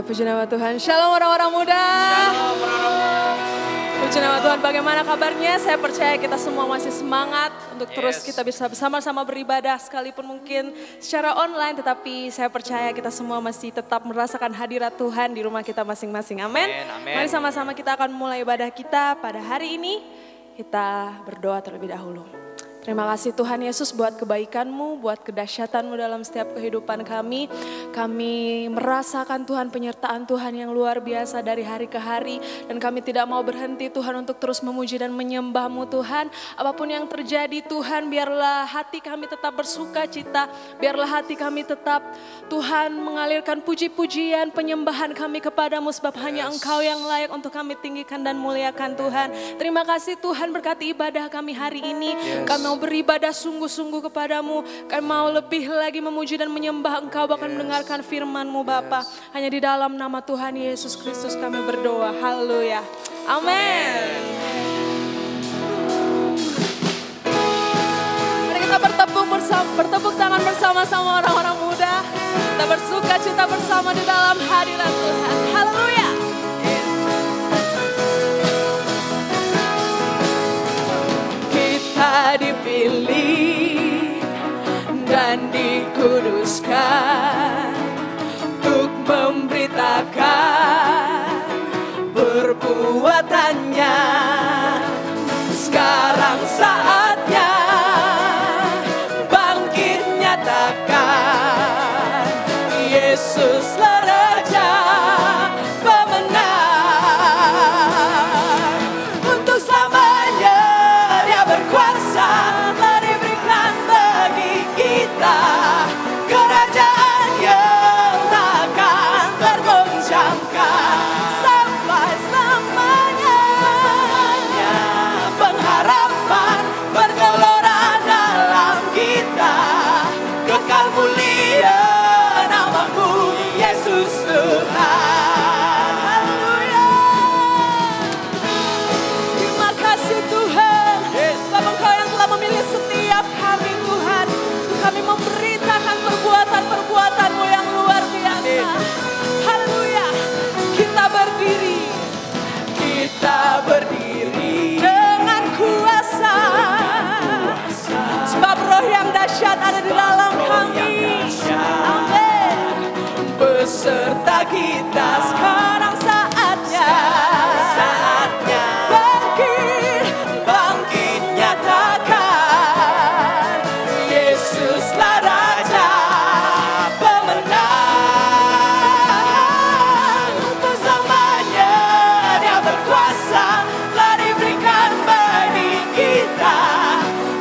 Haleluya, puji nama Tuhan. Shalom orang-orang muda. Shalom orang-orang. Puji nama Tuhan, bagaimana kabarnya? Saya percaya kita semua masih semangat untuk terus kita bisa bersama-sama beribadah sekalipun mungkin secara online. Tetapi saya percaya kita semua masih tetap merasakan hadirat Tuhan di rumah kita masing-masing. Amin. Mari sama-sama kita akan mulai ibadah kita pada hari ini. Kita berdoa terlebih dahulu. Terima kasih Tuhan Yesus buat kebaikan-Mu, buat kedahsyatan-Mu dalam setiap kehidupan kami. Kami merasakan Tuhan penyertaan Tuhan yang luar biasa dari hari ke hari. Dan kami tidak mau berhenti Tuhan untuk terus memuji dan menyembah-Mu Tuhan. Apapun yang terjadi Tuhan, biarlah hati kami tetap bersuka cita. Biarlah hati kami tetap Tuhan mengalirkan puji-pujian, penyembahan kami kepadamu. Sebab hanya Engkau yang layak untuk kami tinggikan dan muliakan Tuhan. Terima kasih Tuhan berkati ibadah kami hari ini. Kami mau beribadah sungguh-sungguh kepadamu. Kami mau lebih lagi memuji dan menyembah Engkau, bahkan mendengarkan firman-Mu Bapa. Hanya di dalam nama Tuhan Yesus Kristus kami berdoa. Haleluya. Amin. Mari kita bertepuk tangan bersama-sama orang-orang muda. Kita bersuka cita bersama di dalam hadirat Tuhan. Haleluya. Dipilih dan dikuduskan untuk memberitakan perbuatannya. Sekarang saatnya bangkit nyatakan Yesuslah Raja pemenang. Untuk selamanya Dia berkuasa. Mari berikan bagi kita kerajaan yang takkan tergoncangkan sampai selamanya. Pengharapan bergelora dalam kita, kekal mulia nama-Mu Yesus Tuhan. Haleluya. Terima kasih Tuhan. Sebab Engkau yang telah memilih setiap kami Tuhan. Kami memberitakan perbuatan-perbuatan-Mu yang luar biasa. Haleluya. Kita berdiri dengan kuasa. Sebab roh yang dahsyat ada di dalam kami. Amin. Beserta kita sekarang saatnya. Bangkit nyatakan Yesuslah Raja pemenang. Untuk selamanya Dia berkuasa. Telah diberikan bagi kita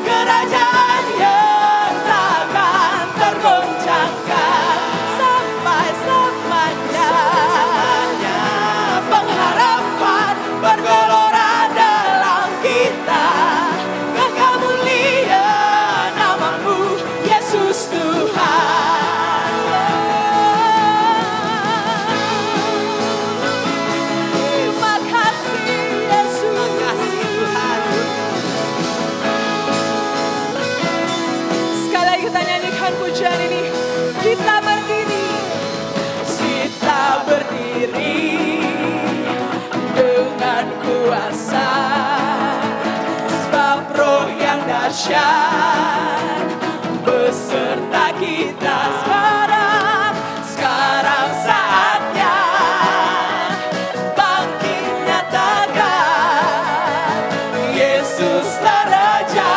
kerajaan yang takkan tergoncangkan sampai selamanya. Pengharapan bergelora dalam kita, kekal mulia nama-Mu Yesus Tuhan. Terima kasih Yesus. Terima kasih Tuhan. Sekali lagi kita nyanyikan pujian ini. Kita berdiri dengan kuasa. Sebab roh yang dahsyat beserta kita sekarang saatnya bangkit nyatakan Yesuslah Raja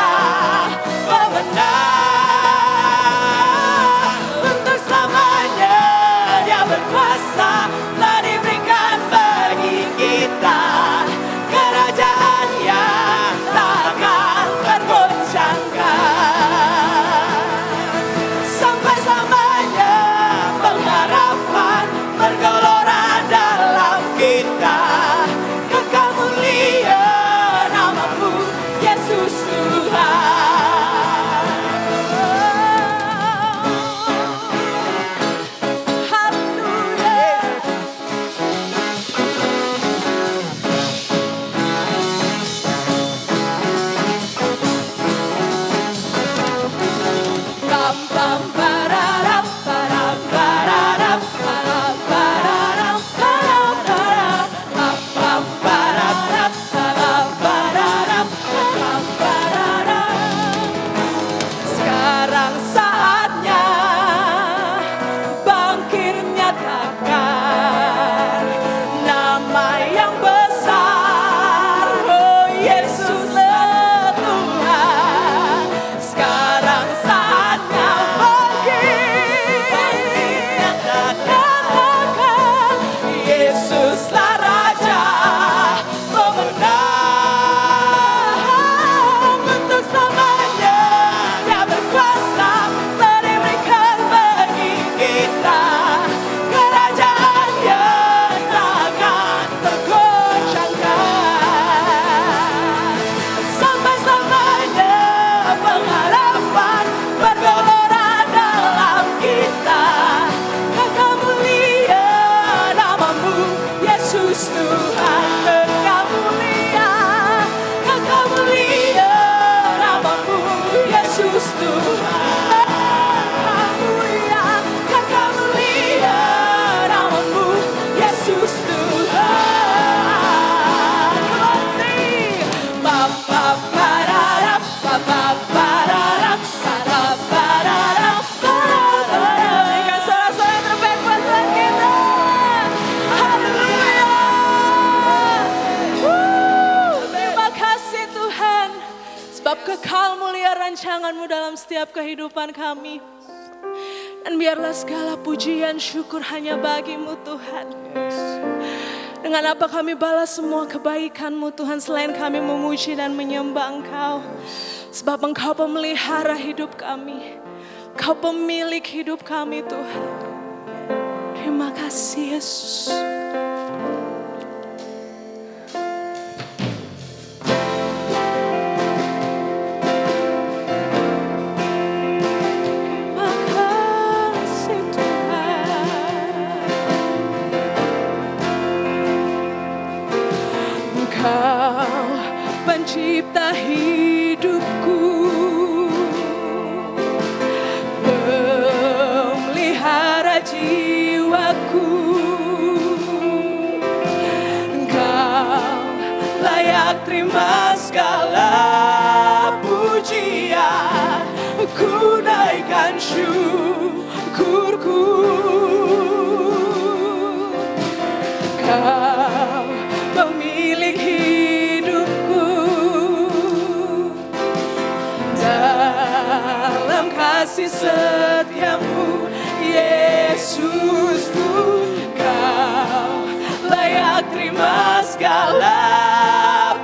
pemenang. Untuk selamanya Dia berkuasa. Telah diberikan bagi kita kerajaan yang takkan tergoncangkan sampai Yesus Tuhan, Engkau mulia, Engkau mulia, namamu Yesus Tuhan, Engkau mulia, Engkau mulia, namamu Yesus Tuhan. Bapa pararap, Bapa pararap, pararap, pararap, pararap. Berikan suara-suara terbaik buat Tuhan kita. Haleluya. Terima kasih Tuhan, sebab kekal mulia rancangan-Mu dalam setiap kehidupan kami. Dan biarlah segala pujian syukur hanya bagi-Mu Tuhan. Dengan apa kami balas semua kebaikan-Mu Tuhan, selain kami memuji dan menyembah Engkau. Sebab Engkau pemelihara hidup kami, Engkau pemilik hidup kami Tuhan. Terima kasih Yesus. Engkau pencipta hidupku, pemelihara jiwaku. Engkau layak terima segala pujian, ku naikkan syukurku. Kau pemilik hidupku, dalam kasih setiamu Yesusku. Kau layak terima segala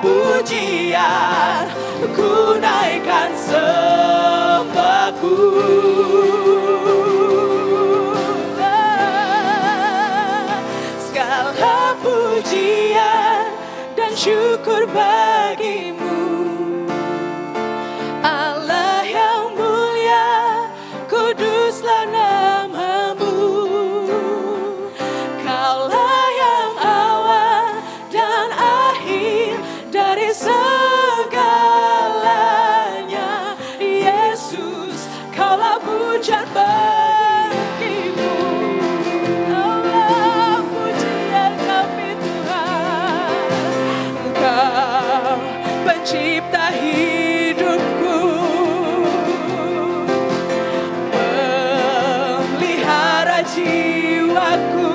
pujian, ku naikkan sembahku. Segala pujian dan syukur bagi-Mu, Allah yang mulia, kuduslah nama-Mu. Kaulah yang awal dan akhir dari segalanya. Yesus, Kaulah pujian bagi-Mu. Kaulah pujian kami Tuhan. Engkau pencipta hidupku, pemelihara jiwaku.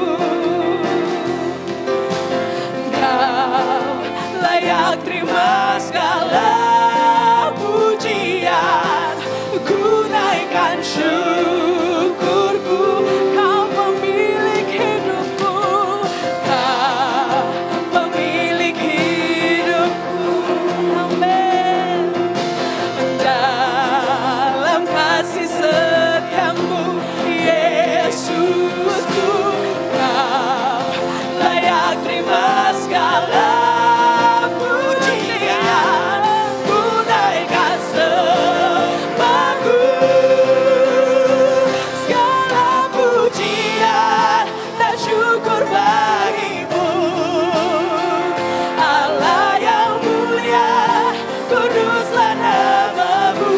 Engkau layak terima segala pujian, ku naikkan syukurku. Kau pemilik hidupku, Kau pemilik hidupku. Amin. Dalam kasih setiamu Yesusku, Kau layak terima segala pujian, ku naikkan sembahku. Segala pujian dan syukur bagi-Mu, Allah yang mulia, kuduslah nama-Mu.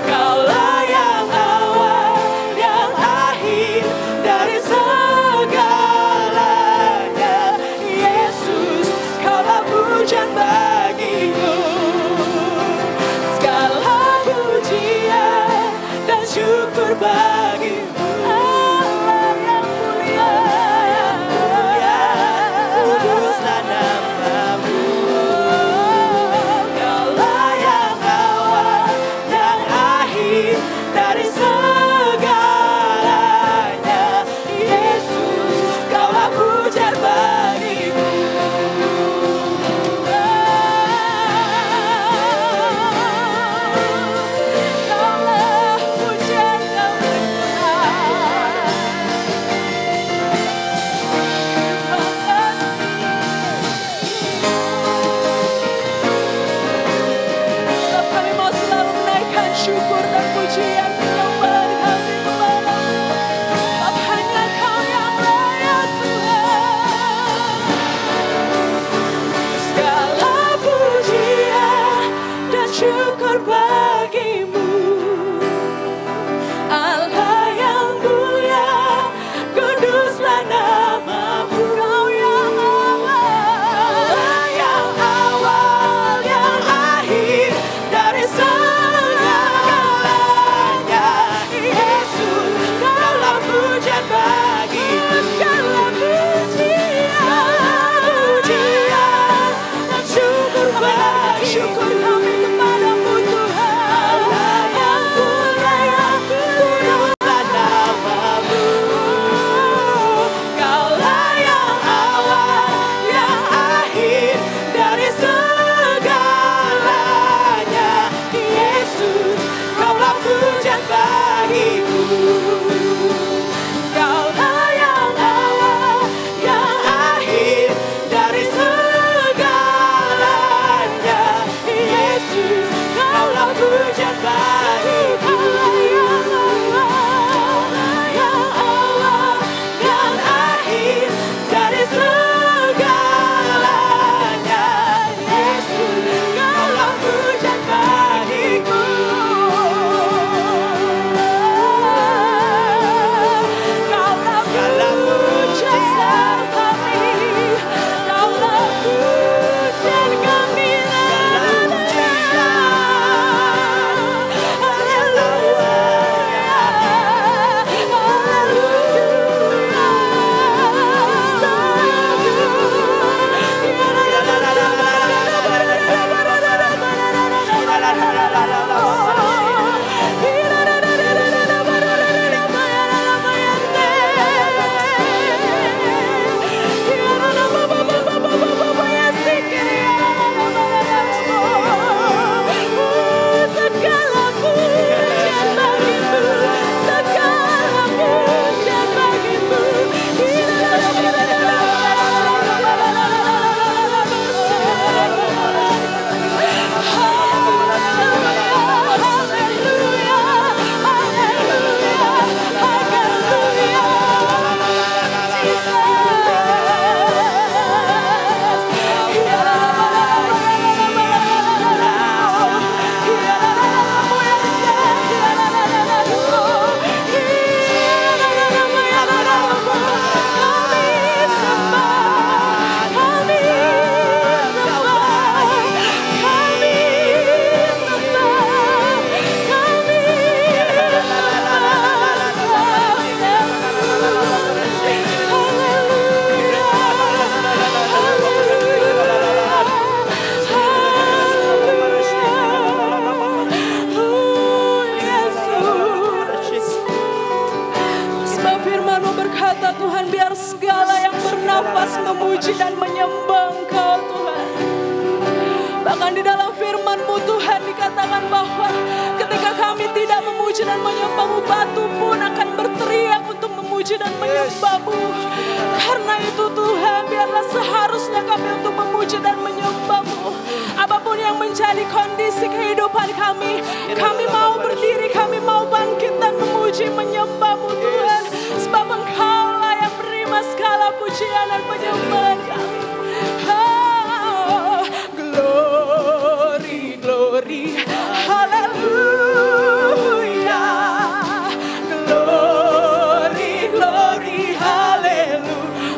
Kaulah yang awal, yang akhir dari segalanya. bernafas memuji dan menyembah Engkau Tuhan. Bahkan di dalam firman-Mu Tuhan dikatakan bahwa ketika kami tidak memuji dan menyembah-Mu, batu pun akan berteriak untuk memuji dan menyembah-Mu. Karena itu Tuhan, biarlah seharusnya kami untuk memuji dan menyembah-Mu. Apapun yang menjadi kondisi kehidupan kami mau berdiri, kami mau bangkit dan memuji menyembah-Mu Tuhan. Sebab Engkau-lah yang menerima segala pujian dan penyembahan kami. Glory, glory, hallelujah. Glory, glory, hallelujah.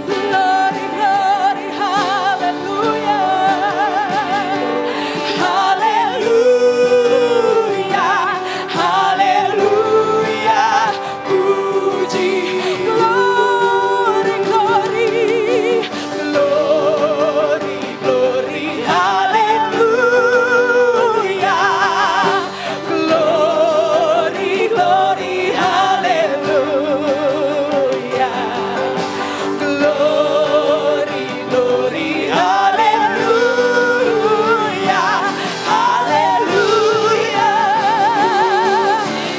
Glory, glory, hallelujah. Hallelujah, hallelujah. Puji, glory, glory, glory, glory, hallelujah. Glory, glory, hallelujah. Glory, glory, hallelujah. Hallelujah.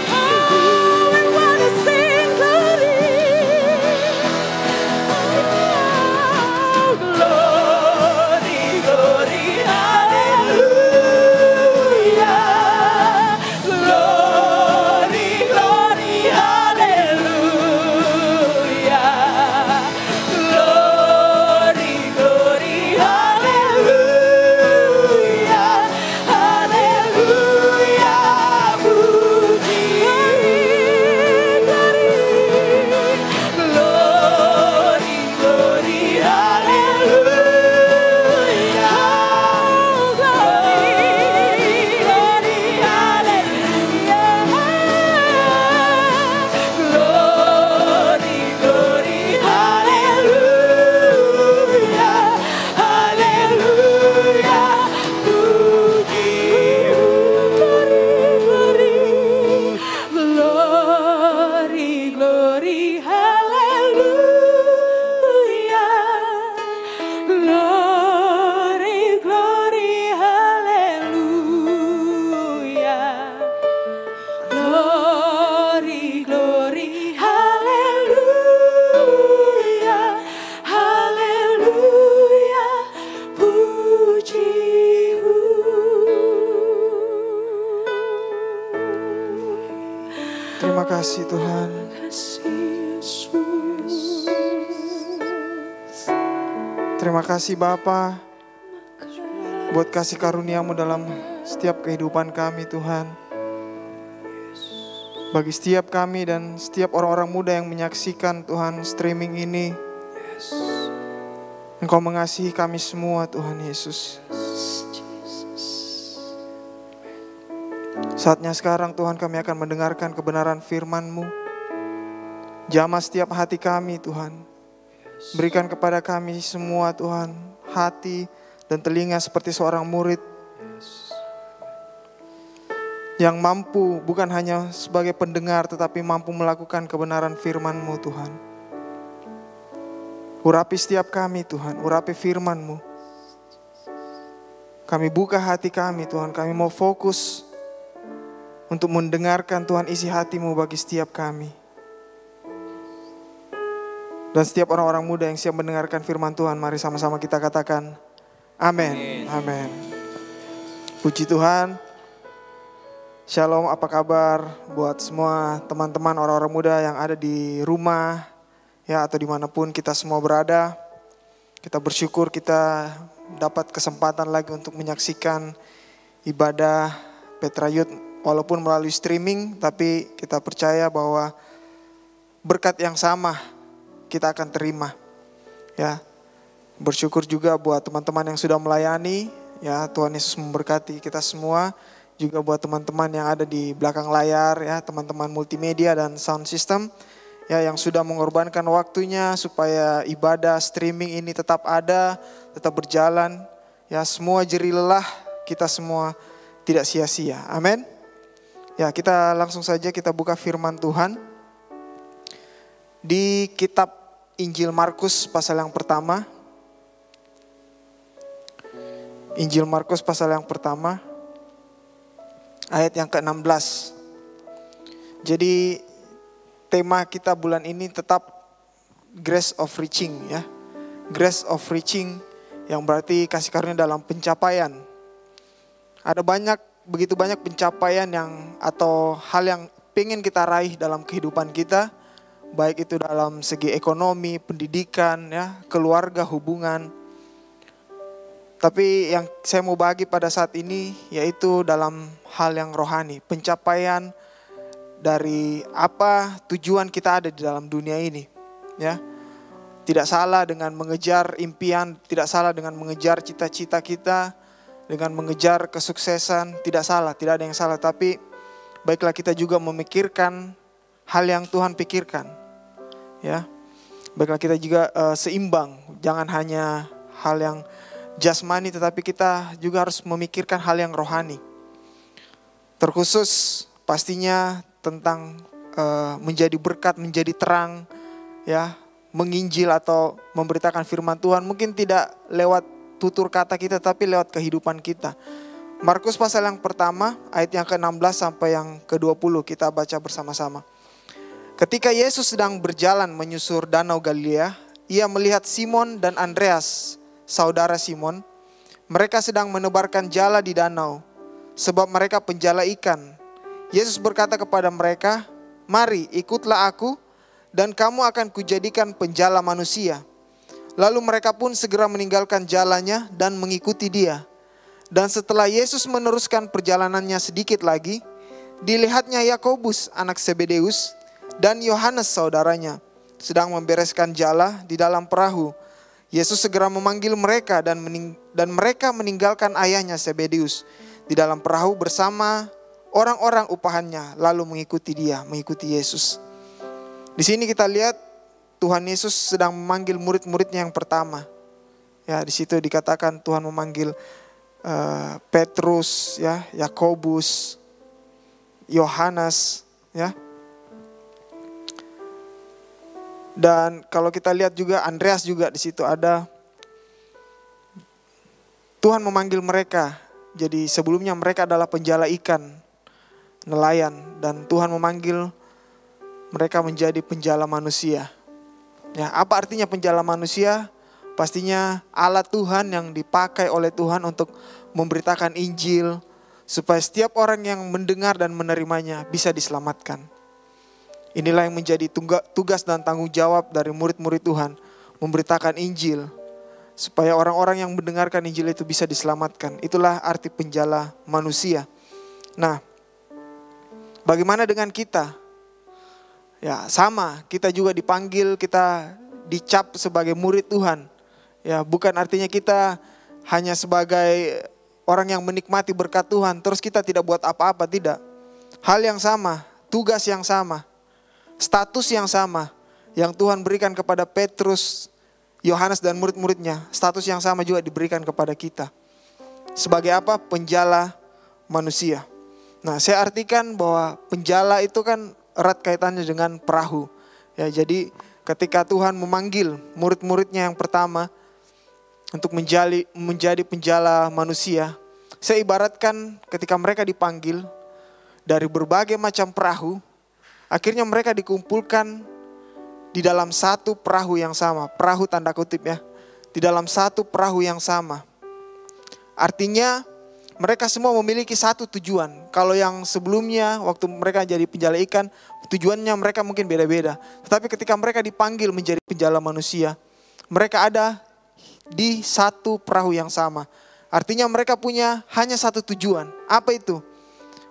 Oh, we wanna sing glory. Oh, glory, glory, hallelujah. Glory, glory, hallelujah. Glory, glory, hallelujah. Hallelujah. Puji, glory, glory, glory, hallelujah. Glory, glory, hallelujah. Hallelujah. Puji, glory, glory, hallelujah. Glory, glory, hallelujah. Glory, glory, hallelujah. Hallelujah. Puji. Terima kasih Tuhan. Terima kasih Bapa buat kasih karunia-Mu dalam setiap kehidupan kami Tuhan. Bagi setiap kami dan setiap orang-orang muda yang menyaksikan Tuhan streaming ini, Engkau mengasihi kami semua Tuhan Yesus. Saatnya sekarang Tuhan kami akan mendengarkan kebenaran firman-Mu. Jamah setiap hati kami Tuhan. Berikan kepada kami semua Tuhan hati dan telinga seperti seorang murid yang mampu bukan hanya sebagai pendengar tetapi mampu melakukan kebenaran firman-Mu Tuhan. Urapi setiap kami Tuhan, urapi firman-Mu. Kami buka hati kami Tuhan, kami mau fokus untuk mendengarkan Tuhan isi hati-Mu bagi setiap kami. Dan setiap orang-orang muda yang siap mendengarkan firman Tuhan, mari sama-sama kita katakan amin. Amin. Puji Tuhan. Shalom, apa kabar buat semua teman-teman orang-orang muda yang ada di rumah ya atau dimanapun kita semua berada. Kita bersyukur kita dapat kesempatan lagi untuk menyaksikan ibadah Petra Youth walaupun melalui streaming, tapi kita percaya bahwa berkat yang sama kita akan terima. Ya. Bersyukur juga buat teman-teman yang sudah melayani, ya Tuhan Yesus memberkati kita semua. Juga buat teman-teman yang ada di belakang layar, ya teman-teman multimedia dan sound system, ya yang sudah mengorbankan waktunya supaya ibadah streaming ini tetap ada, tetap berjalan. Ya semua jerih lelah kita semua tidak sia-sia. Amin. Ya kita langsung saja kita buka firman Tuhan di kitab Injil Markus pasal yang pertama. Injil Markus pasal yang pertama, ayat yang ke-16. Jadi tema kita bulan ini tetap grace of reaching ya. Grace of reaching yang berarti kasih karunia dalam pencapaian. Ada begitu banyak pencapaian atau hal yang pengen kita raih dalam kehidupan kita. Baik itu dalam segi ekonomi, pendidikan, ya, keluarga, hubungan. Tapi yang saya mau bagi pada saat ini yaitu dalam hal yang rohani. Pencapaian dari apa tujuan kita ada di dalam dunia ini. Ya, tidak salah dengan mengejar impian, tidak salah dengan mengejar cita-cita kita, dengan mengejar kesuksesan, tidak salah, tidak ada yang salah. Tapi baiklah kita juga memikirkan hal yang Tuhan pikirkan. Ya, baiklah kita juga seimbang, jangan hanya hal yang jasmani, tetapi kita juga harus memikirkan hal yang rohani. Terkhusus pastinya tentang menjadi berkat, menjadi terang, ya, menginjil atau memberitakan firman Tuhan. Mungkin tidak lewat tutur kata kita, tapi lewat kehidupan kita. Markus pasal yang pertama, ayat yang ke-16 sampai yang ke-20 kita baca bersama-sama. Ketika Yesus sedang berjalan menyusur danau Galilea, ia melihat Simon dan Andreas, saudara Simon. Mereka sedang menebarkan jala di danau, sebab mereka penjala ikan. Yesus berkata kepada mereka, "Mari, ikutlah aku, dan kamu akan kujadikan penjala manusia." Lalu mereka pun segera meninggalkan jalannya dan mengikuti dia. Dan setelah Yesus meneruskan perjalanannya sedikit lagi, dilihatnya Yakobus anak Zebedeus dan Yohanes saudaranya sedang membereskan jala di dalam perahu. Yesus segera memanggil mereka dan mereka meninggalkan ayahnya Zebedeus di dalam perahu bersama orang-orang upahannya, lalu mengikuti Yesus. Di sini kita lihat Tuhan Yesus sedang memanggil murid-muridnya yang pertama. Ya, di situ dikatakan Tuhan memanggil Petrus, ya, Yakobus, Yohanes, ya. Dan kalau kita lihat juga Andreas juga di situ ada. Tuhan memanggil mereka. Jadi sebelumnya mereka adalah penjala ikan, nelayan, dan Tuhan memanggil mereka menjadi penjala manusia. Ya, apa artinya penjala manusia? Pastinya alat Tuhan yang dipakai oleh Tuhan untuk memberitakan Injil supaya setiap orang yang mendengar dan menerimanya bisa diselamatkan. Inilah yang menjadi tugas dan tanggung jawab dari murid-murid Tuhan, memberitakan Injil supaya orang-orang yang mendengarkan Injil itu bisa diselamatkan. Itulah arti penjala manusia. Nah, bagaimana dengan kita? Ya, sama, kita juga dipanggil, kita dicap sebagai murid Tuhan. Ya, bukan artinya kita hanya sebagai orang yang menikmati berkat Tuhan, terus kita tidak buat apa-apa, tidak. Hal yang sama, tugas yang sama, status yang sama yang Tuhan berikan kepada Petrus, Yohanes dan murid-muridnya, status yang sama juga diberikan kepada kita. Sebagai apa? Penjala manusia. Nah, saya artikan bahwa penjala itu kan erat kaitannya dengan perahu. Ya, jadi ketika Tuhan memanggil murid-muridnya yang pertama untuk menjadi penjala manusia, saya ibaratkan ketika mereka dipanggil dari berbagai macam perahu, akhirnya mereka dikumpulkan di dalam satu perahu yang sama. Perahu tanda kutip ya. Di dalam satu perahu yang sama. Artinya mereka semua memiliki satu tujuan. Kalau yang sebelumnya waktu mereka jadi penjala ikan, tujuannya mereka mungkin beda-beda. Tetapi ketika mereka dipanggil menjadi penjala manusia, mereka ada di satu perahu yang sama. Artinya mereka punya hanya satu tujuan. Apa itu?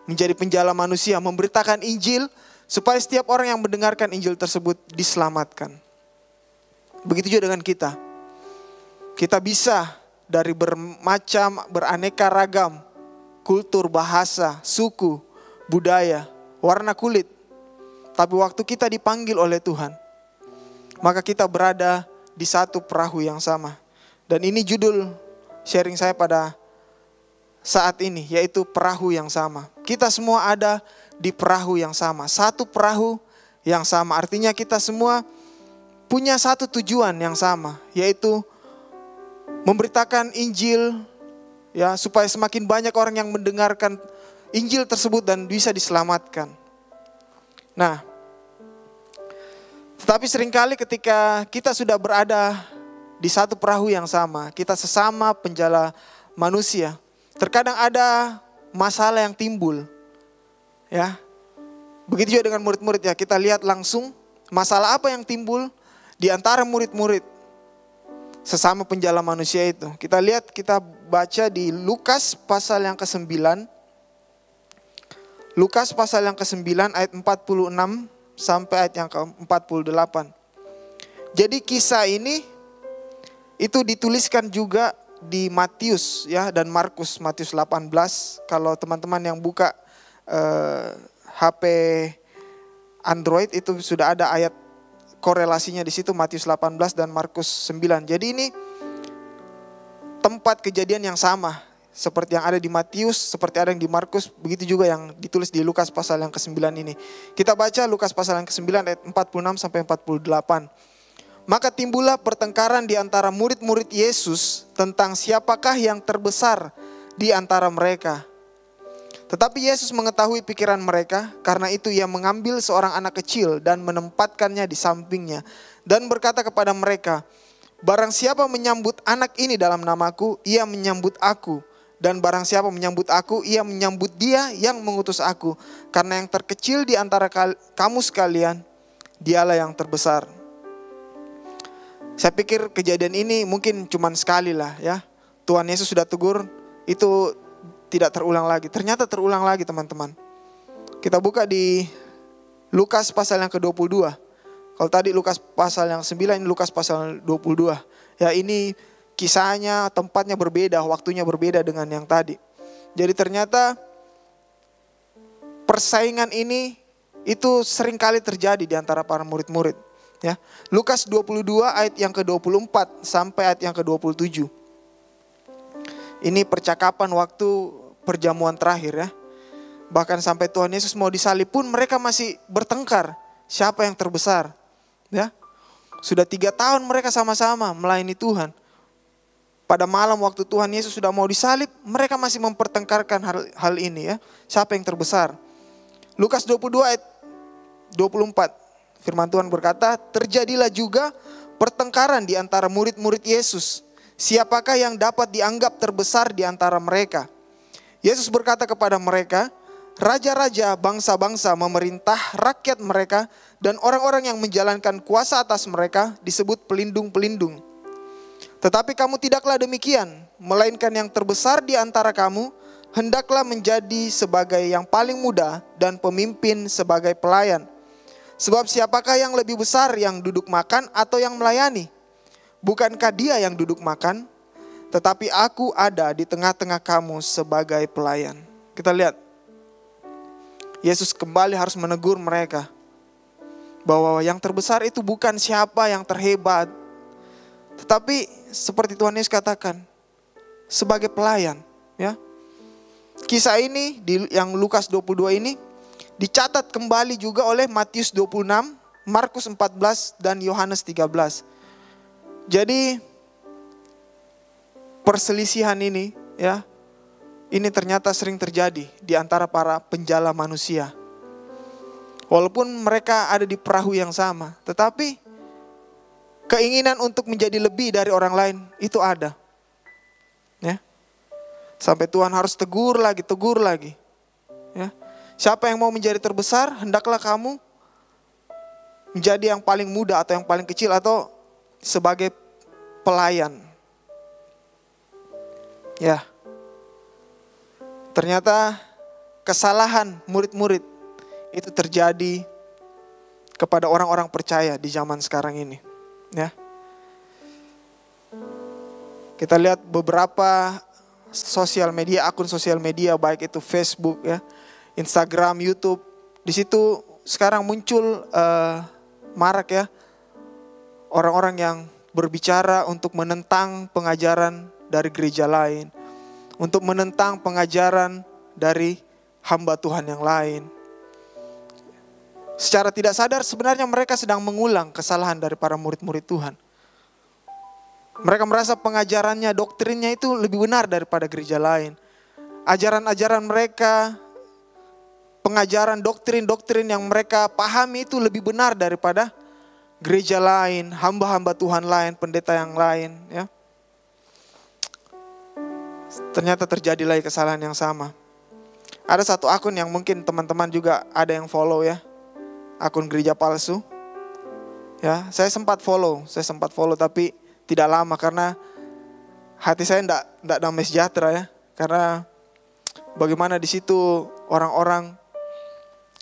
Menjadi penjala manusia, memberitakan Injil supaya setiap orang yang mendengarkan Injil tersebut diselamatkan. Begitu juga dengan kita. Kita bisa dari beraneka ragam kultur, bahasa, suku, budaya, warna kulit. Tapi waktu kita dipanggil oleh Tuhan, maka kita berada di satu perahu yang sama. Dan ini judul sharing saya pada saat ini, yaitu perahu yang sama. Kita semua ada di perahu yang sama, satu perahu yang sama. Artinya kita semua punya satu tujuan yang sama, yaitu memberitakan Injil, ya, supaya semakin banyak orang yang mendengarkan Injil tersebut dan bisa diselamatkan. Nah, tetapi seringkali ketika kita sudah berada di satu perahu yang sama, kita sesama penjala manusia, terkadang ada masalah yang timbul, ya. Begitu juga dengan murid-murid, ya. Kita lihat langsung masalah apa yang timbul di antara murid-murid sesama penjala manusia itu. Kita lihat, kita baca di Lukas pasal yang ke-9. Lukas pasal yang ke-9 ayat 46 sampai ayat yang ke-48. Jadi kisah ini itu dituliskan juga di Matius, ya, dan Markus. Matius 18. Kalau teman-teman yang buka HP Android itu sudah ada ayat korelasinya di situ, Matius 18 dan Markus 9. Jadi ini tempat kejadian yang sama seperti yang ada di Matius, seperti ada yang di Markus, begitu juga yang ditulis di Lukas pasal yang ke-9 ini. Kita baca Lukas pasal yang ke-9 ayat 46 sampai 48. Maka timbullah pertengkaran di antara murid-murid Yesus tentang siapakah yang terbesar di antara mereka. Tetapi Yesus mengetahui pikiran mereka, karena itu ia mengambil seorang anak kecil dan menempatkannya di sampingnya. Dan berkata kepada mereka, barang siapa menyambut anak ini dalam namaku, ia menyambut aku. Dan barang siapa menyambut aku, ia menyambut dia yang mengutus aku. Karena yang terkecil di antara kamu sekalian, dialah yang terbesar. Saya pikir kejadian ini mungkin cuma sekali lah, ya. Tuhan Yesus sudah tegur, itu tidak terulang lagi. Ternyata terulang lagi, teman-teman. Kita buka di Lukas pasal yang ke-22. Kalau tadi Lukas pasal yang 9, ini Lukas pasal 22. Ya, ini kisahnya, tempatnya berbeda, waktunya berbeda dengan yang tadi. Jadi ternyata persaingan ini itu seringkali terjadi di antara para murid-murid, ya. Lukas 22 ayat yang ke-24 sampai ayat yang ke-27. Ini percakapan waktu perjamuan terakhir, ya. Bahkan sampai Tuhan Yesus mau disalib pun mereka masih bertengkar siapa yang terbesar, ya. Sudah 3 tahun mereka sama-sama melayani Tuhan. Pada malam waktu Tuhan Yesus sudah mau disalib, mereka masih mempertengkarkan hal ini, ya. Siapa yang terbesar? Lukas 22 ayat 24. Firman Tuhan berkata, terjadilah juga pertengkaran di antara murid-murid Yesus. Siapakah yang dapat dianggap terbesar di antara mereka? Yesus berkata kepada mereka, raja-raja bangsa-bangsa memerintah rakyat mereka, dan orang-orang yang menjalankan kuasa atas mereka disebut pelindung-pelindung. Tetapi kamu tidaklah demikian, melainkan yang terbesar di antara kamu hendaklah menjadi sebagai yang paling muda dan pemimpin sebagai pelayan. Sebab siapakah yang lebih besar, yang duduk makan atau yang melayani? Bukankah dia yang duduk makan? Tetapi aku ada di tengah-tengah kamu sebagai pelayan. Kita lihat, Yesus kembali harus menegur mereka bahwa yang terbesar itu bukan siapa yang terhebat, tetapi seperti Tuhan Yesus katakan, sebagai pelayan, ya. Kisah ini yang Lukas 22 ini dicatat kembali juga oleh Matius 26, Markus 14 dan Yohanes 13. Jadi perselisihan ini, ya, ini ternyata sering terjadi di antara para penjala manusia. Walaupun mereka ada di perahu yang sama, tetapi keinginan untuk menjadi lebih dari orang lain itu ada, ya. Sampai Tuhan harus tegur lagi, ya. Siapa yang mau menjadi terbesar, hendaklah kamu menjadi yang paling muda atau yang paling kecil atau sebagai pelayan. Ya. Ternyata kesalahan murid-murid itu terjadi kepada orang-orang percaya di zaman sekarang ini, ya. Kita lihat beberapa sosial media, akun sosial media, baik itu Facebook, ya, Instagram, YouTube. Di situ sekarang muncul marak, ya, orang-orang yang berbicara untuk menentang pengajaran dari gereja lain, untuk menentang pengajaran dari hamba Tuhan yang lain. Secara tidak sadar sebenarnya mereka sedang mengulang kesalahan dari para murid-murid Tuhan. Mereka merasa pengajarannya, doktrinnya itu lebih benar daripada gereja lain. Ajaran-ajaran mereka, pengajaran doktrin-doktrin yang mereka pahami itu lebih benar daripada gereja lain, hamba-hamba Tuhan lain, pendeta yang lain. Ya. Ternyata terjadi lagi kesalahan yang sama. Ada satu akun yang mungkin teman-teman juga ada yang follow ya. Akun gereja palsu. Ya, saya sempat follow tapi tidak lama karena hati saya enggak damai sejahtera ya. Karena bagaimana di situ orang-orang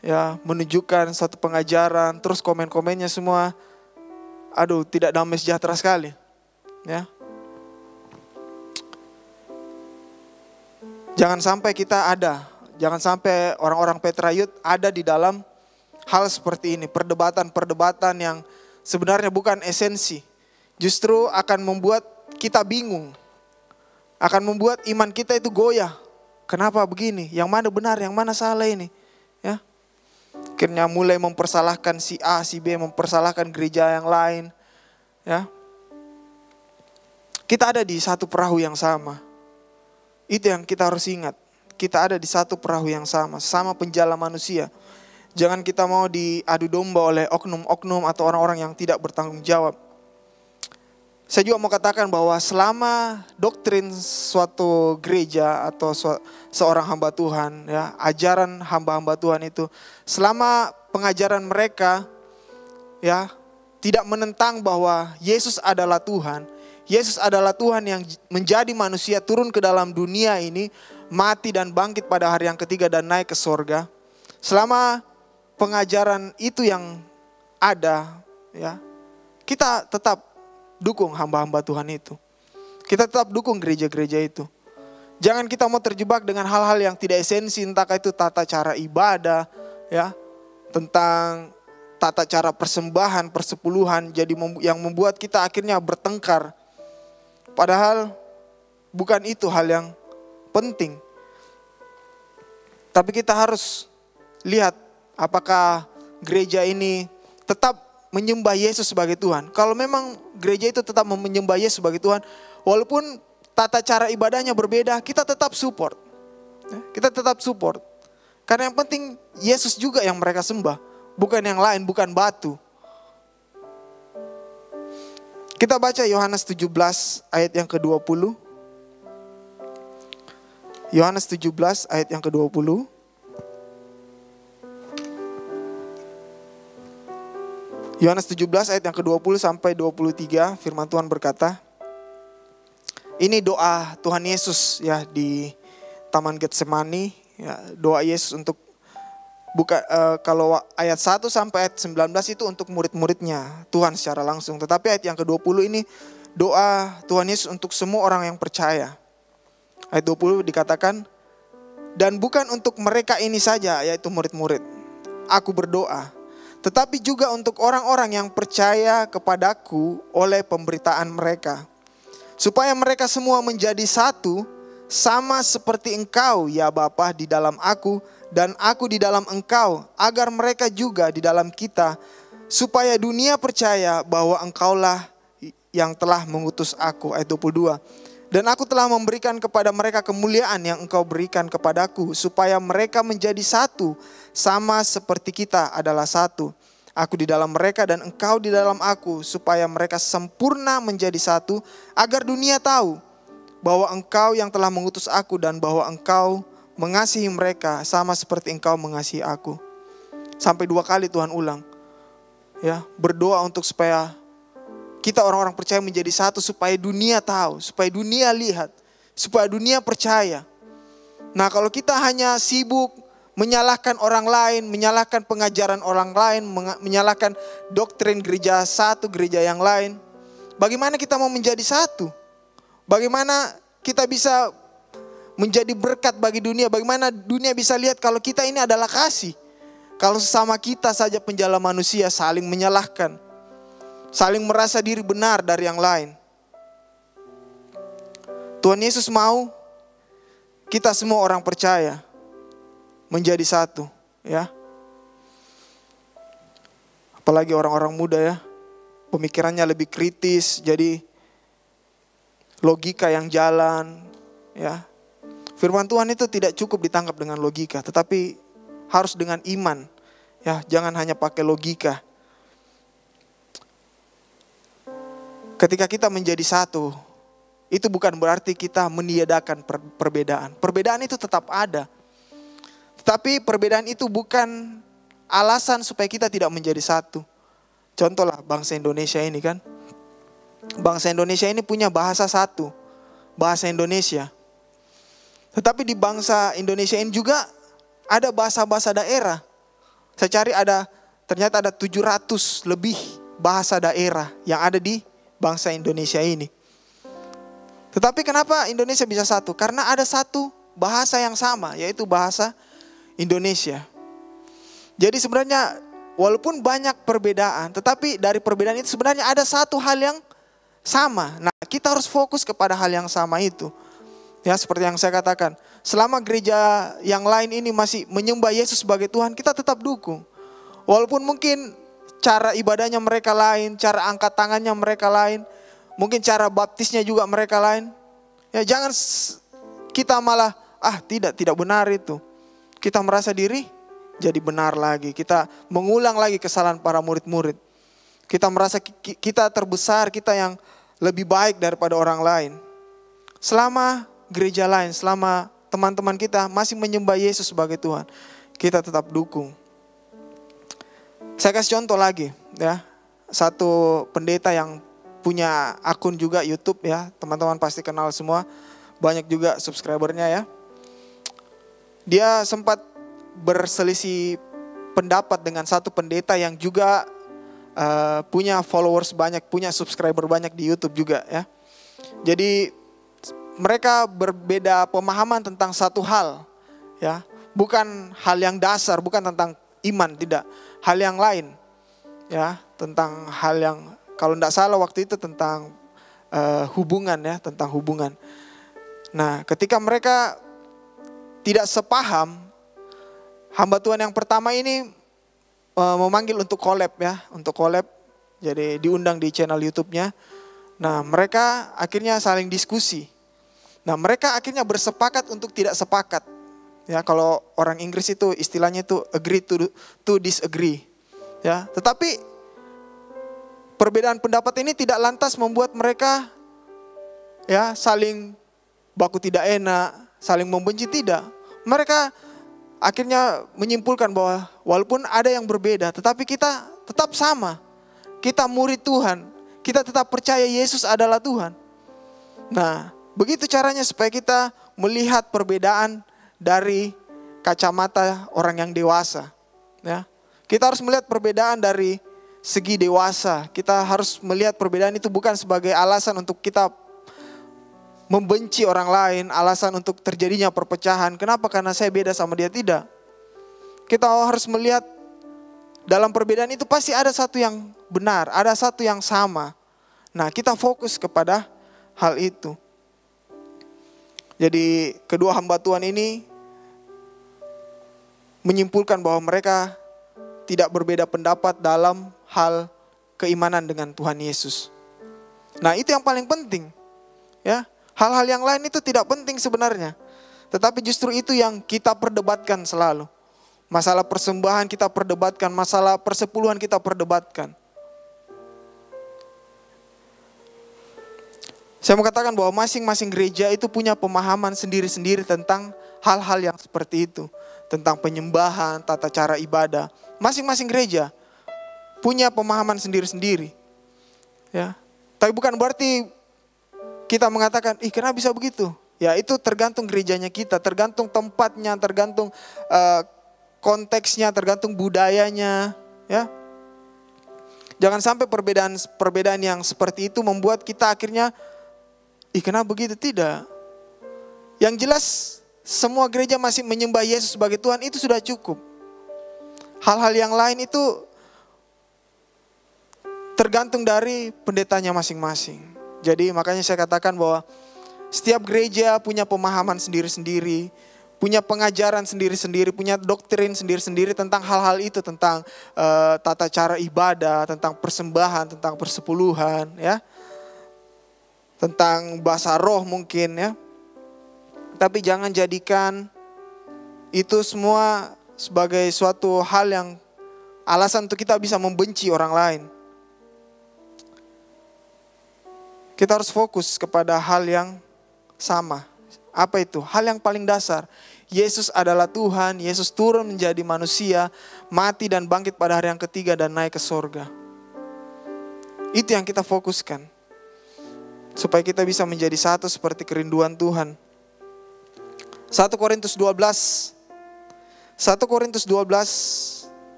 ya menunjukkan suatu pengajaran, terus komen-komennya semua aduh tidak damai sejahtera sekali. Ya. Jangan sampai jangan sampai orang-orang Petrayut ada di dalam hal seperti ini, perdebatan-perdebatan yang sebenarnya bukan esensi. Justru akan membuat kita bingung. Akan membuat iman kita itu goyah. Kenapa begini? Yang mana benar, yang mana salah ini? Ya. Akhirnya mulai mempersalahkan si A, si B, mempersalahkan gereja yang lain. Ya. Kita ada di satu perahu yang sama. Itu yang kita harus ingat. Kita ada di satu perahu yang sama penjala manusia. Jangan kita mau diadu domba oleh oknum-oknum atau orang-orang yang tidak bertanggung jawab. Saya juga mau katakan bahwa selama doktrin suatu gereja atau seorang hamba Tuhan, ya, ajaran hamba-hamba Tuhan itu, selama pengajaran mereka ya tidak menentang bahwa Yesus adalah Tuhan, Yesus adalah Tuhan yang menjadi manusia turun ke dalam dunia ini, mati dan bangkit pada hari yang ketiga dan naik ke sorga. Selama pengajaran itu yang ada, ya, kita tetap dukung hamba-hamba Tuhan itu. Kita tetap dukung gereja-gereja itu. Jangan kita mau terjebak dengan hal-hal yang tidak esensi, entah itu tata cara ibadah, ya, tentang tata cara persembahan, persepuluhan, jadi yang membuat kita akhirnya bertengkar. Padahal bukan itu hal yang penting. Tapi kita harus lihat apakah gereja ini tetap menyembah Yesus sebagai Tuhan. Kalau memang gereja itu tetap menyembah Yesus sebagai Tuhan, walaupun tata cara ibadahnya berbeda, kita tetap support. Kita tetap support. Karena yang penting Yesus juga yang mereka sembah, bukan yang lain, bukan batu. Kita baca Yohanes 17 ayat yang ke-20. Yohanes 17 ayat yang ke-20. Yohanes 17 ayat yang ke-20 sampai 23, firman Tuhan berkata, ini doa Tuhan Yesus ya di Taman Getsemani, ya, doa Yesus untuk kalau ayat 1 sampai ayat 19 itu untuk murid-muridnya Tuhan secara langsung. Tetapi ayat yang ke-20 ini doa Tuhan Yesus untuk semua orang yang percaya. Ayat 20 dikatakan, dan bukan untuk mereka ini saja, yaitu murid-murid, aku berdoa, tetapi juga untuk orang-orang yang percaya kepadaku oleh pemberitaan mereka, supaya mereka semua menjadi satu, sama seperti engkau ya Bapa di dalam aku dan aku di dalam engkau, agar mereka juga di dalam kita, supaya dunia percaya bahwa engkaulah yang telah mengutus aku. Ayat 22. Dan aku telah memberikan kepada mereka kemuliaan yang engkau berikan kepadaku, supaya mereka menjadi satu, sama seperti kita adalah satu. Aku di dalam mereka dan engkau di dalam aku, supaya mereka sempurna menjadi satu, agar dunia tahu bahwa engkau yang telah mengutus aku dan bahwa engkau mengasihi mereka sama seperti engkau mengasihi aku. Sampai 2 kali Tuhan ulang. Ya, berdoa untuk supaya kita orang-orang percaya menjadi satu, supaya dunia tahu, supaya dunia lihat, supaya dunia percaya. Nah, kalau kita hanya sibuk menyalahkan orang lain, menyalahkan pengajaran orang lain, menyalahkan doktrin gereja satu, gereja yang lain, bagaimana kita mau menjadi satu? Bagaimana kita bisa menjadi berkat bagi dunia? Bagaimana dunia bisa lihat kalau kita ini adalah kasih? Kalau sesama kita saja penjala manusia saling menyalahkan, saling merasa diri benar dari yang lain. Tuhan Yesus mau kita semua orang percaya menjadi satu, ya. Apalagi orang-orang muda ya, pemikirannya lebih kritis, jadi logika yang jalan ya. Firman Tuhan itu tidak cukup ditangkap dengan logika, tetapi harus dengan iman. Ya, jangan hanya pakai logika. Ketika kita menjadi satu, itu bukan berarti kita meniadakan perbedaan. Perbedaan itu tetap ada. Tetapi perbedaan itu bukan alasan supaya kita tidak menjadi satu. Contohlah bangsa Indonesia ini kan. Bangsa Indonesia ini punya bahasa satu, bahasa Indonesia. Tetapi di bangsa Indonesia ini juga ada bahasa-bahasa daerah. Saya cari ternyata ada 700 lebih bahasa daerah yang ada di bangsa Indonesia ini. Tetapi kenapa Indonesia bisa satu? Karena ada satu bahasa yang sama, yaitu bahasa Indonesia. Jadi sebenarnya walaupun banyak perbedaan, tetapi dari perbedaan itu sebenarnya ada satu hal yang sama. Nah, kita harus fokus kepada hal yang sama itu. Ya, seperti yang saya katakan, selama gereja yang lain ini masih menyembah Yesus sebagai Tuhan, kita tetap dukung. Walaupun mungkin cara ibadahnya mereka lain, cara angkat tangannya mereka lain, mungkin cara baptisnya juga mereka lain. Ya, jangan kita malah, tidak benar itu. Kita merasa diri jadi benar lagi. Kita mengulang lagi kesalahan para murid-murid. Kita merasa kita terbesar, kita yang lebih baik daripada orang lain. Selama gereja lain, selama teman-teman kita masih menyembah Yesus sebagai Tuhan, kita tetap dukung. Saya kasih contoh lagi ya. Satu pendeta yang punya akun juga YouTube ya, teman-teman pasti kenal semua, banyak juga subscribernya ya. Dia sempat berselisih pendapat dengan satu pendeta yang juga punya followers banyak, punya subscriber banyak di YouTube juga ya. Jadi mereka berbeda pemahaman tentang satu hal ya, bukan hal yang dasar, bukan tentang iman, tidak, hal yang lain ya, tentang hal yang kalau tidak salah waktu itu tentang hubungan ya, tentang hubungan. Nah, ketika mereka tidak sepaham, hamba Tuhan yang pertama ini memanggil untuk collab ya, untuk collab. Jadi diundang di channel YouTube-nya. Nah, mereka akhirnya saling diskusi. Nah, mereka akhirnya bersepakat untuk tidak sepakat. Ya, kalau orang Inggris itu istilahnya itu agree to disagree. Ya, tetapi perbedaan pendapat ini tidak lantas membuat mereka ya saling baku tidak enak, saling membenci, tidak. Mereka akhirnya menyimpulkan bahwa walaupun ada yang berbeda, tetapi kita tetap sama. Kita murid Tuhan, kita tetap percaya Yesus adalah Tuhan. Nah, begitu caranya supaya kita melihat perbedaan dari kacamata orang yang dewasa. Ya, kita harus melihat perbedaan dari segi dewasa. Kita harus melihat perbedaan itu bukan sebagai alasan untuk kita membenci orang lain, alasan untuk terjadinya perpecahan. Kenapa? Karena saya beda sama dia, tidak. Kita harus melihat dalam perbedaan itu pasti ada satu yang benar, ada satu yang sama. Nah, kita fokus kepada hal itu. Jadi kedua hamba Tuhan ini menyimpulkan bahwa mereka tidak berbeda pendapat dalam hal keimanan dengan Tuhan Yesus. Nah, itu yang paling penting. Ya, hal-hal yang lain itu tidak penting sebenarnya. Tetapi justru itu yang kita perdebatkan selalu. Masalah persembahan kita perdebatkan, masalah persepuluhan kita perdebatkan. Saya mau katakan bahwa masing-masing gereja itu punya pemahaman sendiri-sendiri tentang hal-hal yang seperti itu. Tentang penyembahan, tata cara ibadah. Masing-masing gereja punya pemahaman sendiri-sendiri. Ya. Tapi bukan berarti kita mengatakan, kenapa bisa begitu? Ya, itu tergantung gerejanya kita, tergantung tempatnya, tergantung konteksnya, tergantung budayanya. Ya. Jangan sampai perbedaan yang seperti itu membuat kita akhirnya kenapa begitu? Tidak. Yang jelas semua gereja masih menyembah Yesus sebagai Tuhan, itu sudah cukup. Hal-hal yang lain itu tergantung dari pendetanya masing-masing. Jadi makanya saya katakan bahwa setiap gereja punya pemahaman sendiri-sendiri, punya pengajaran sendiri-sendiri, punya doktrin sendiri-sendiri tentang hal-hal itu, tentang tata cara ibadah, tentang persembahan, tentang persepuluhan, ya, tentang bahasa roh mungkin, ya. Tapi jangan jadikan itu semua sebagai suatu hal yang alasan untuk kita bisa membenci orang lain. Kita harus fokus kepada hal yang sama. Apa itu? Hal yang paling dasar. Yesus adalah Tuhan, Yesus turun menjadi manusia, mati dan bangkit pada hari yang ketiga dan naik ke sorga. Itu yang kita fokuskan. Supaya kita bisa menjadi satu seperti kerinduan Tuhan. 1 Korintus 12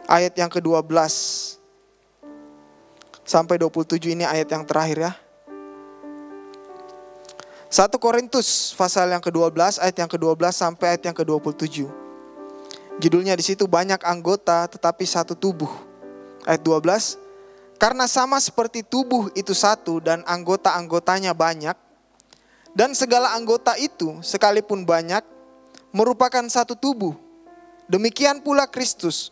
ayat yang ke-12 sampai 27, ini ayat yang terakhir ya. 1 Korintus pasal yang ke-12 ayat yang ke-12 sampai ayat yang ke-27. Judulnya di situ banyak anggota tetapi satu tubuh. Ayat 12. Karena sama seperti tubuh itu satu dan anggota-anggotanya banyak, dan segala anggota itu sekalipun banyak merupakan satu tubuh. Demikian pula Kristus.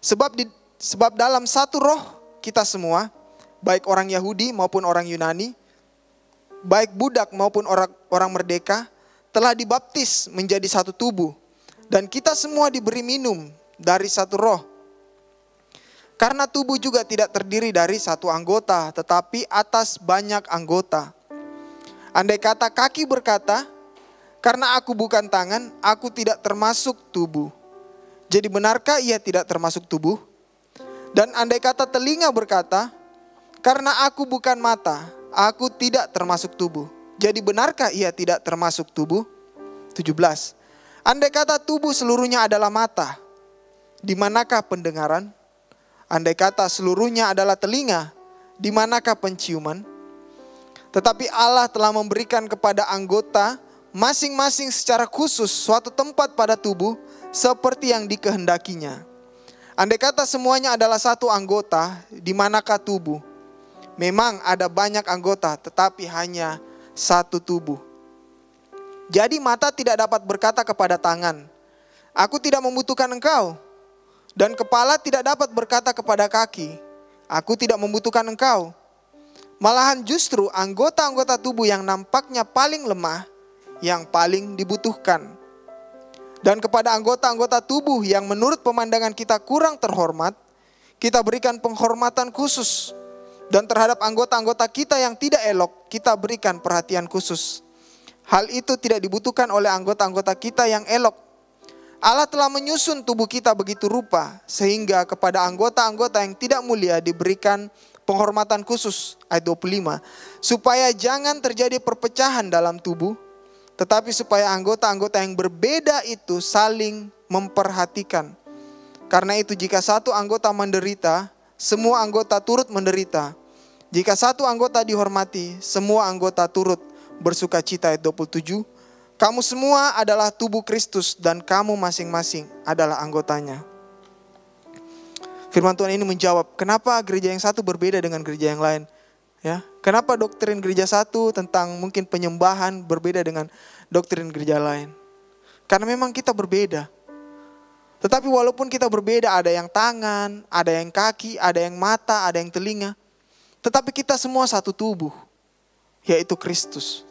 Sebab dalam satu roh kita semua, baik orang Yahudi maupun orang Yunani, baik budak maupun orang merdeka, telah dibaptis menjadi satu tubuh. Dan kita semua diberi minum dari satu roh. Karena tubuh juga tidak terdiri dari satu anggota, tetapi atas banyak anggota. Andai kata kaki berkata, karena aku bukan tangan, aku tidak termasuk tubuh. Jadi benarkah ia tidak termasuk tubuh? Dan andai kata telinga berkata, karena aku bukan mata, aku tidak termasuk tubuh. Jadi benarkah ia tidak termasuk tubuh? 17. Andai kata tubuh seluruhnya adalah mata, di manakah pendengaran? Andai kata seluruhnya adalah telinga, di manakah penciuman? Tetapi Allah telah memberikan kepada anggota masing-masing secara khusus suatu tempat pada tubuh seperti yang dikehendakinya. Andai kata semuanya adalah satu anggota, di manakah tubuh? Memang ada banyak anggota, tetapi hanya satu tubuh. Jadi mata tidak dapat berkata kepada tangan, aku tidak membutuhkan engkau. Dan kepala tidak dapat berkata kepada kaki, aku tidak membutuhkan engkau. Malahan justru anggota-anggota tubuh yang nampaknya paling lemah, yang paling dibutuhkan. Dan kepada anggota-anggota tubuh yang menurut pemandangan kita kurang terhormat, kita berikan penghormatan khusus. Dan terhadap anggota-anggota kita yang tidak elok, kita berikan perhatian khusus. Hal itu tidak dibutuhkan oleh anggota-anggota kita yang elok. Allah telah menyusun tubuh kita begitu rupa, sehingga kepada anggota-anggota yang tidak mulia diberikan penghormatan khusus. Ayat 25. Supaya jangan terjadi perpecahan dalam tubuh, tetapi supaya anggota-anggota yang berbeda itu saling memperhatikan. Karena itu jika satu anggota menderita, semua anggota turut menderita. Jika satu anggota dihormati, semua anggota turut bersukacita. Ayat 27. Kamu semua adalah tubuh Kristus dan kamu masing-masing adalah anggotanya. Firman Tuhan ini menjawab, kenapa gereja yang satu berbeda dengan gereja yang lain? Ya, kenapa doktrin gereja satu tentang mungkin penyembahan berbeda dengan doktrin gereja lain? Karena memang kita berbeda. Tetapi walaupun kita berbeda, ada yang tangan, ada yang kaki, ada yang mata, ada yang telinga. Tetapi kita semua satu tubuh, yaitu Kristus.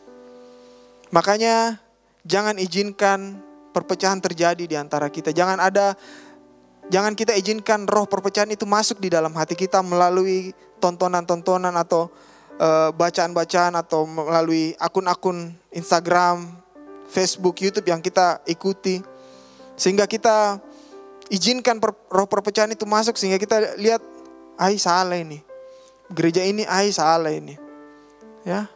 Makanya jangan izinkan perpecahan terjadi di antara kita. Jangan kita izinkan roh perpecahan itu masuk di dalam hati kita melalui tontonan-tontonan atau bacaan-bacaan atau melalui akun-akun Instagram, Facebook, YouTube yang kita ikuti. Sehingga kita izinkan roh perpecahan itu masuk sehingga kita lihat, salah ini. Gereja ini, salah ini. Ya.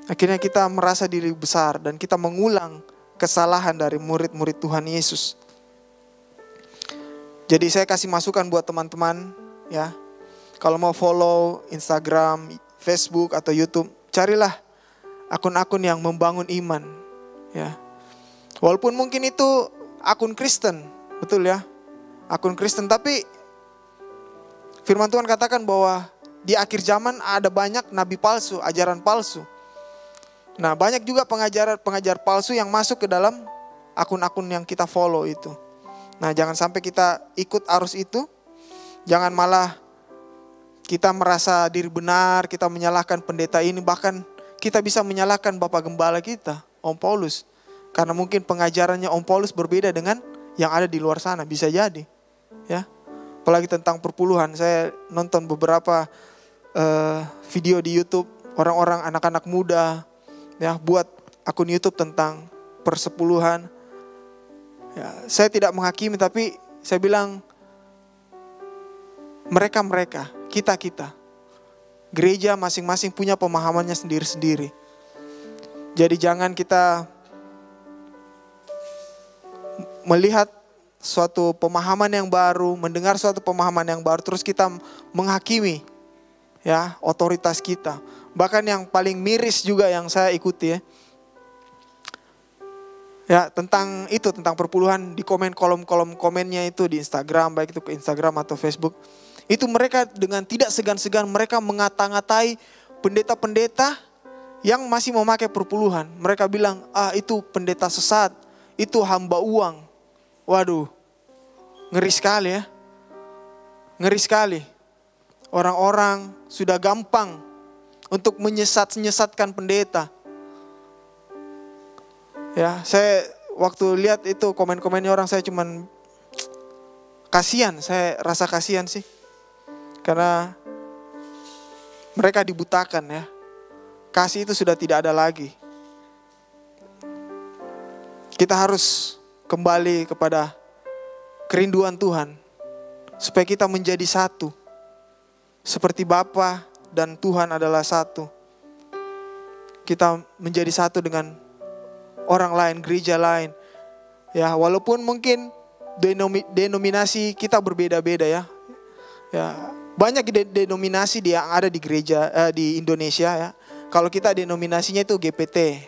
Akhirnya kita merasa diri besar dan kita mengulang kesalahan dari murid-murid Tuhan Yesus. Jadi saya kasih masukan buat teman-teman ya. Kalau mau follow Instagram, Facebook atau YouTube, carilah akun-akun yang membangun iman ya. Walaupun mungkin itu akun Kristen, betul ya. Akun Kristen, tapi firman Tuhan katakan bahwa di akhir zaman ada banyak nabi palsu, ajaran palsu. Nah, banyak juga pengajar palsu yang masuk ke dalam akun-akun yang kita follow itu. Nah, jangan sampai kita ikut arus itu. Jangan malah kita merasa diri benar, kita menyalahkan pendeta ini. Bahkan kita bisa menyalahkan Bapak Gembala kita, Om Paulus. Karena mungkin pengajarannya Om Paulus berbeda dengan yang ada di luar sana. Bisa jadi. Ya. Apalagi tentang perpuluhan. Saya nonton beberapa video di YouTube. Orang-orang, anak-anak muda. Ya, buat akun YouTube tentang persepuluhan. Ya, saya tidak menghakimi, tapi saya bilang mereka, kita. Gereja masing-masing punya pemahamannya sendiri-sendiri. Jadi jangan kita melihat suatu pemahaman yang baru, mendengar suatu pemahaman yang baru, terus kita menghakimi ya otoritas kita. Bahkan yang paling miris juga yang saya ikuti ya tentang perpuluhan di kolom komennya itu di Instagram, baik itu ke Instagram atau Facebook. Itu mereka dengan tidak segan-segan mereka mengata-ngatai pendeta-pendeta yang masih memakai perpuluhan. Mereka bilang, itu pendeta sesat, itu hamba uang. Waduh, ngeri sekali ya. Ngeri sekali. Orang-orang sudah gampang untuk menyesatkan pendeta. Ya, saya waktu lihat itu komen-komennya orang, saya cuman kasihan, saya rasa kasihan sih. Karena mereka dibutakan ya. Kasih itu sudah tidak ada lagi. Kita harus kembali kepada kerinduan Tuhan. Supaya kita menjadi satu. Seperti Bapa dan Tuhan adalah satu. Kita menjadi satu dengan orang lain, gereja lain. Ya, walaupun mungkin denominasi kita berbeda-beda ya. Ya, banyak denominasi yang ada di gereja di Indonesia ya. Kalau kita denominasinya itu GPT,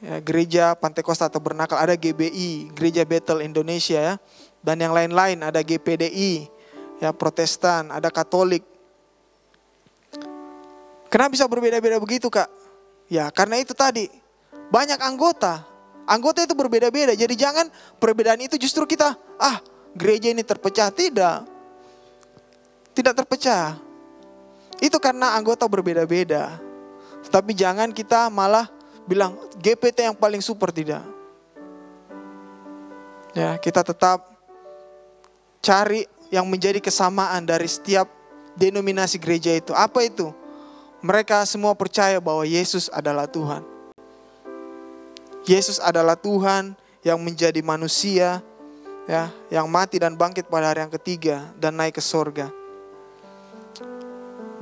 ya, Gereja Pantekosta Tabernakel, ada GBI, Gereja Bethel Indonesia ya, dan yang lain-lain, ada GPDI, ya Protestan, ada Katolik. Kenapa bisa berbeda-beda begitu Kak? Ya karena itu tadi, banyak anggota itu berbeda-beda. Jadi jangan perbedaan itu justru kita, gereja ini terpecah, tidak terpecah. Itu karena anggota berbeda-beda. Tapi jangan kita malah bilang GPT yang paling super, tidak. Ya, kita tetap cari yang menjadi kesamaan dari setiap denominasi gereja itu. Apa itu? Mereka semua percaya bahwa Yesus adalah Tuhan. Yesus adalah Tuhan yang menjadi manusia, ya, yang mati dan bangkit pada hari yang ketiga dan naik ke sorga.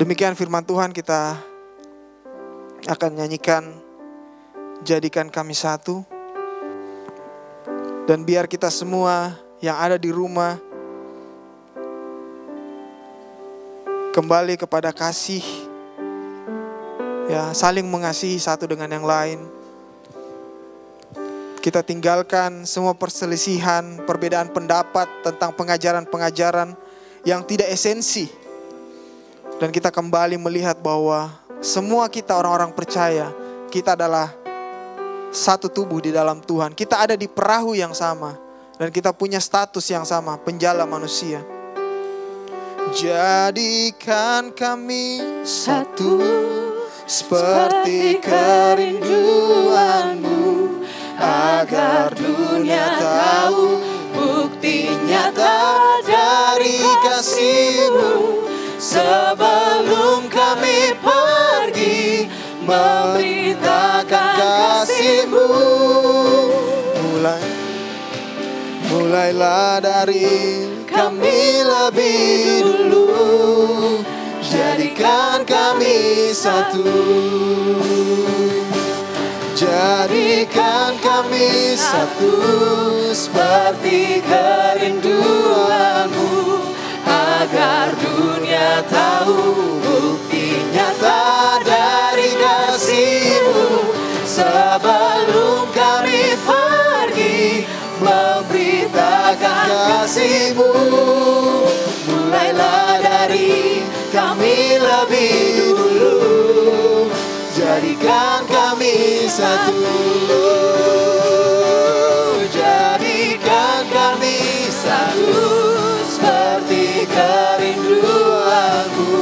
Demikian firman Tuhan, kita akan nyanyikan Jadikan Kami Satu. Dan biar kita semua yang ada di rumah kembali kepada kasih, ya, saling mengasihi satu dengan yang lain. Kita tinggalkan semua perselisihan, perbedaan pendapat tentang pengajaran-pengajaran yang tidak esensi. Dan kita kembali melihat bahwa semua kita orang-orang percaya, kita adalah satu tubuh di dalam Tuhan. Kita ada di perahu yang sama. Dan kita punya status yang sama, penjala manusia. Jadikan kami satu, seperti kerinduanmu, agar dunia tahu bukti nyata dari kasih-Mu. Sebelum kami pergi memberitakan kasih-Mu, mulailah dari kami lebih dulu. Jadikan kami satu. Jadikan kami satu, seperti kerinduanmu, agar dunia tahu bukti nyata dari kasih-Mu. Sebelum kami pergi memberitakan kasih-Mu, mulailah dari kami lebih dulu. Jadi jadikan kami satu. Jadikan kami satu seperti kerinduanmu,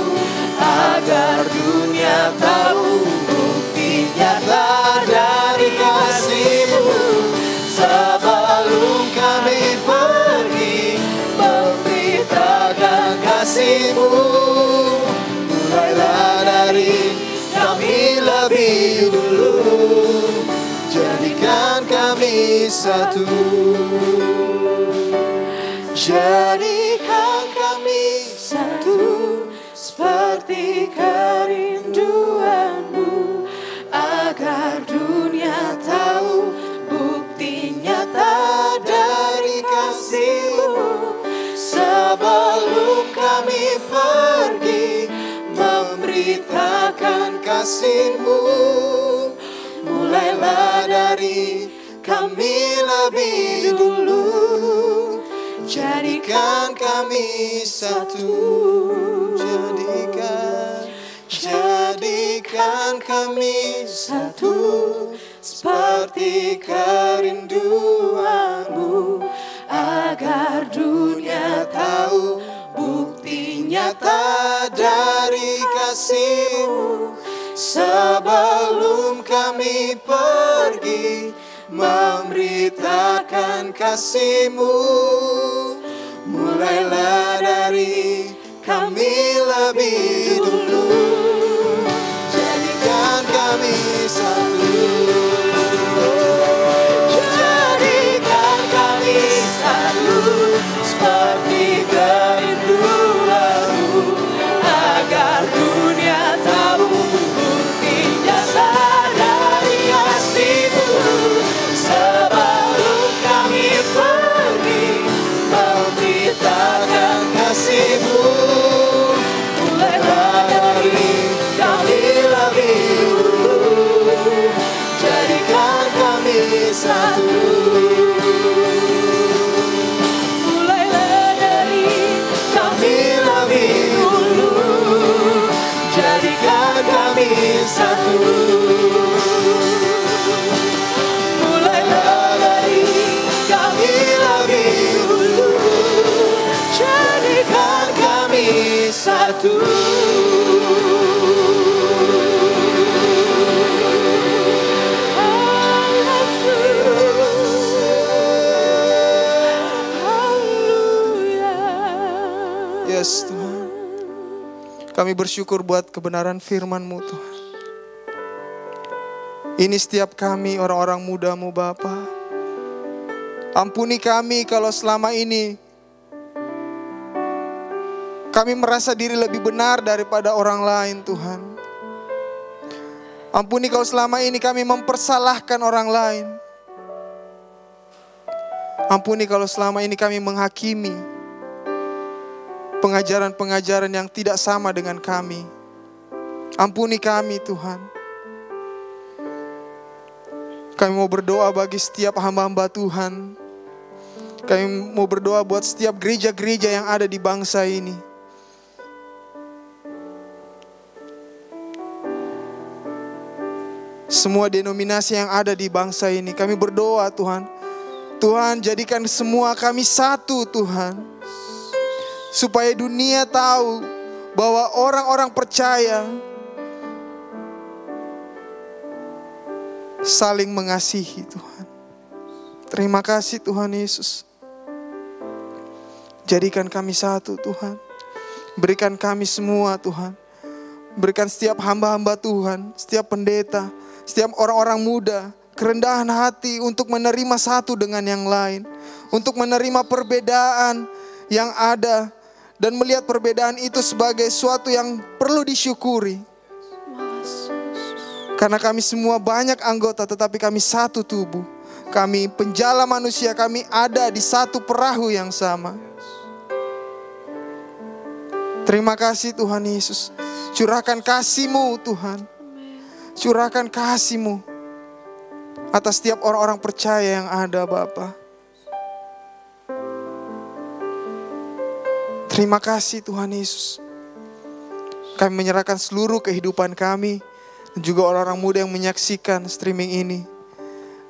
agar dunia tahu bukti nyata dari kasih-Mu. Sebelum kami pergi memberitakan kasih-Mu, mulailah dari kami lebih dulu. Jadikan kami satu. Jadikan kami satu seperti kerinduanmu, agar dunia tahu bukti nyata dari kasih-Mu. Sebelum kami pergi memberitakan kasih-Mu, mulailah dari kami lebih dulu. Jadikan kami satu. Jadikan kami satu seperti kerinduanmu, agar dunia tahu bukti nyata dari kasih-Mu. Sebelum kami pergi memberitakan kasih-Mu, mulailah dari kami lebih dulu. Jadikan kami satu. Jadikan kami satu seperti kerinduanmu, agar dunia tahu bukti nyata dari kasih-Mu. Sebelum kami pergi memberitakan kasih-Mu, mulailah dari kami lebih dulu. Jadikan kami satu. Mulailah dari kami lebih dulu. Jadikan kami satu. Mulailah dari kami lebih dulu. Jadikan kami satu. Yes Tuhan, kami bersyukur buat kebenaran firman-Mu Tuhan. Ini setiap kami orang-orang muda-Mu Bapa. Ampuni kami kalau selama ini kami merasa diri lebih benar daripada orang lain Tuhan. Ampuni kalau selama ini kami mempersalahkan orang lain. Ampuni kalau selama ini kami menghakimi pengajaran-pengajaran yang tidak sama dengan kami. Ampuni kami Tuhan. Kami mau berdoa bagi setiap hamba-hamba Tuhan. Kami mau berdoa buat setiap gereja-gereja yang ada di bangsa ini. Semua denominasi yang ada di bangsa ini, kami berdoa Tuhan. Tuhan, jadikan semua kami satu Tuhan. Supaya dunia tahu bahwa orang-orang percaya saling mengasihi Tuhan. Terima kasih Tuhan Yesus. Jadikan kami satu Tuhan. Berikan kami semua Tuhan. Berikan setiap hamba-hamba Tuhan, setiap pendeta, setiap orang-orang muda kerendahan hati untuk menerima satu dengan yang lain. Untuk menerima perbedaan yang ada dan melihat perbedaan itu sebagai suatu yang perlu disyukuri. Karena kami semua banyak anggota tetapi kami satu tubuh. Kami penjala manusia, kami ada di satu perahu yang sama. Terima kasih Tuhan Yesus. Curahkan kasih-Mu Tuhan. Curahkan kasih-Mu atas setiap orang-orang percaya yang ada Bapa. Terima kasih Tuhan Yesus. Kami menyerahkan seluruh kehidupan kami juga orang-orang muda yang menyaksikan streaming ini.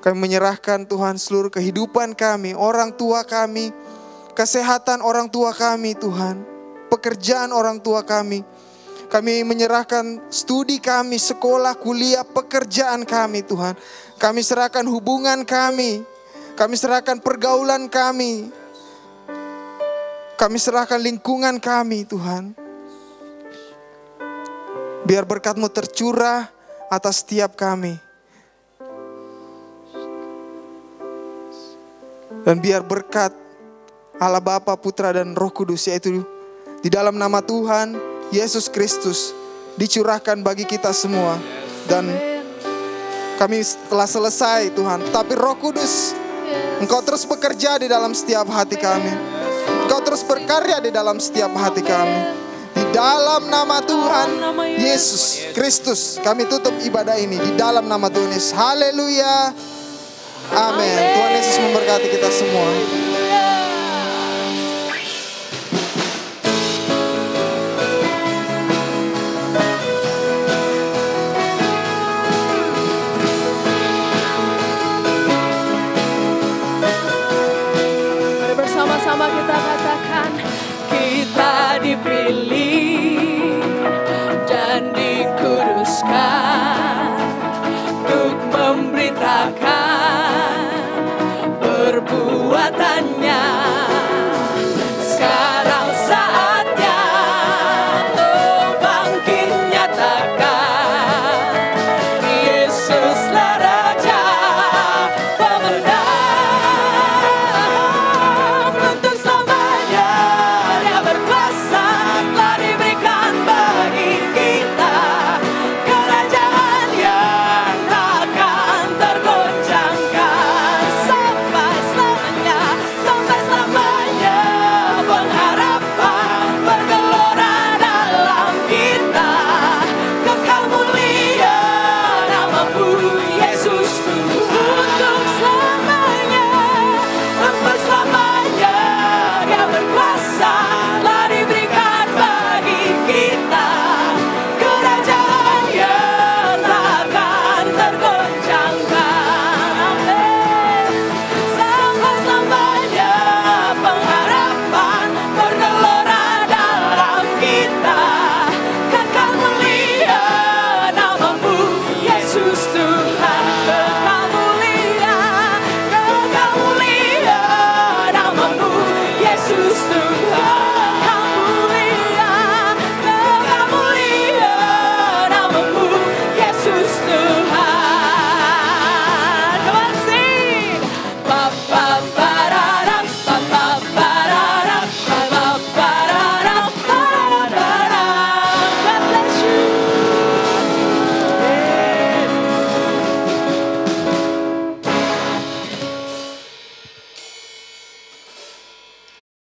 Kami menyerahkan Tuhan seluruh kehidupan kami, orang tua kami, kesehatan orang tua kami Tuhan, pekerjaan orang tua kami. Kami menyerahkan studi kami, sekolah, kuliah, pekerjaan kami Tuhan. Kami serahkan hubungan kami serahkan pergaulan kami. Kami serahkan lingkungan kami Tuhan. Biar berkat-Mu tercurah atas setiap kami. Dan biar berkat Allah Bapa, Putra dan Roh Kudus, yaitu di dalam nama Tuhan Yesus Kristus, dicurahkan bagi kita semua. Dan kami telah selesai Tuhan. Tapi Roh Kudus, Engkau terus bekerja di dalam setiap hati kami. Engkau terus berkarya di dalam setiap hati kami. Di dalam nama Tuhan Yesus Kristus kami tutup ibadah ini. Di dalam nama Tuhan Yesus. Haleluya. Amin. Tuhan Yesus memberkati kita semua.